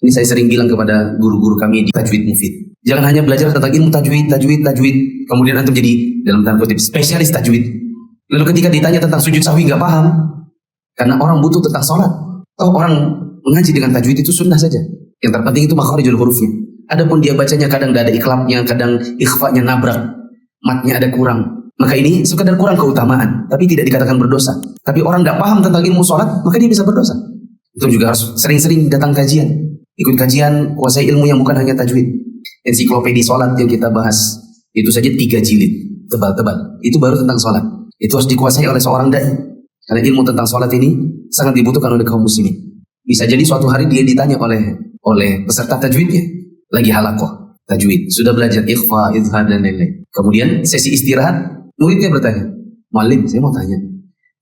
Ini saya sering bilang kepada guru-guru kami di Tajwid Mufid. Jangan hanya belajar tentang ilmu tajwid, kemudian antum jadi dalam tanda kutip spesialis tajwid. Lalu ketika ditanya tentang sujud sahwi nggak paham, karena orang butuh tentang sholat. Orang mengaji dengan tajwid itu sunnah saja. Yang terpenting itu makharijul hurufnya. Adapun dia bacanya kadang tidak ada iklapnya, kadang ikhfanya nabrak, matnya ada kurang. Maka ini sekadar kurang keutamaan, tapi tidak dikatakan berdosa. Tapi orang nggak paham tentang ilmu sholat, maka dia bisa berdosa. Itu juga harus sering-sering datang kajian. Ikut kajian, kuasai ilmu yang bukan hanya tajwid. Ensiklopedi sholat yang kita bahas, itu saja 3 jilid, tebal-tebal. Itu baru tentang sholat. Itu harus dikuasai oleh seorang dai. Karena ilmu tentang sholat ini sangat dibutuhkan oleh kaum muslimin. Bisa jadi suatu hari dia ditanya oleh peserta tajwidnya, lagi halakoh tajwid, sudah belajar ikhfa, izhar dan lain-lain. Kemudian sesi istirahat, muridnya bertanya, "Muallim, saya mau tanya.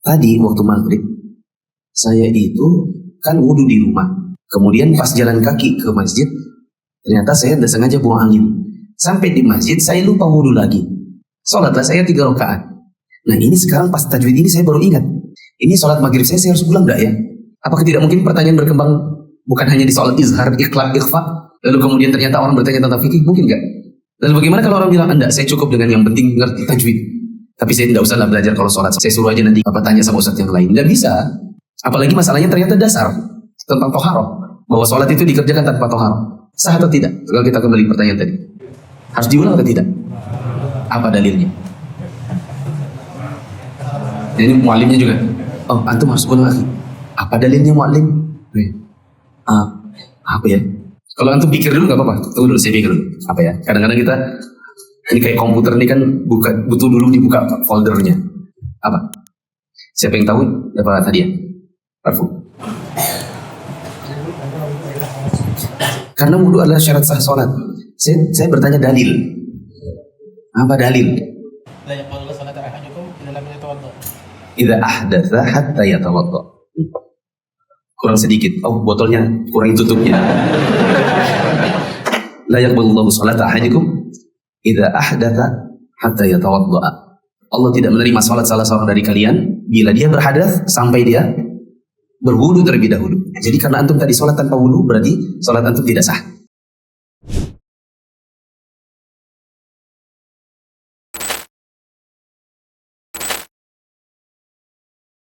Tadi waktu maghrib, saya itu kan wudhu di rumah. Kemudian pas jalan kaki ke masjid, ternyata saya tidak sengaja buang angin. Sampai di masjid, saya lupa wudhu lagi. Sholatlah saya 3 rakaat. Nah ini sekarang pas tajwid ini saya baru ingat. Ini sholat maghrib saya harus pulang nggak ya? Apakah tidak mungkin pertanyaan berkembang bukan hanya di soal izhar, ikhlas, ikhfa, lalu kemudian ternyata orang bertanya tentang fikih, mungkin nggak? Lalu bagaimana kalau orang bilang, enggak, saya cukup dengan yang penting ngerti tajwid. Tapi saya tidak usah lah belajar kalau sholat. Saya suruh aja nanti tanya sama ustadz yang lain. Nggak bisa. Apalagi masalahnya ternyata dasar tentang toharoh. Bahwa sholat itu dikerjakan tanpa toharoh. Sah atau tidak? Kalau kita kembali pertanyaan tadi. Harus diulang atau tidak? Apa dalilnya? Jadi muallimnya juga. Oh, antum harus ulang lagi. Apa dalilnya muallim? Apa ya? Kalau antum pikir dulu nggak apa-apa. Tunggu dulu, saya pikir dulu. Apa ya? Kadang-kadang kita ini kayak komputer ini kan butuh dulu dibuka foldernya. Apa? Siapa yang tahu? Apa tadi ya? Parfum. Karena wudu adalah syarat sah sholat. Saya bertanya dalil. Apa dalil? Idza ahdatsa hatta yatawadda. Kurang sedikit. Oh, botolnya kurang tutupnya. La yaqbalullahu sholata ahadikum idza ahdatsa hatta yatawadda. Allah tidak menerima salat salah seorang dari kalian bila dia berhadas sampai dia berwudu terlebih dahulu. Jadi karena antum tadi salat tanpa wudu berarti salat antum tidak sah.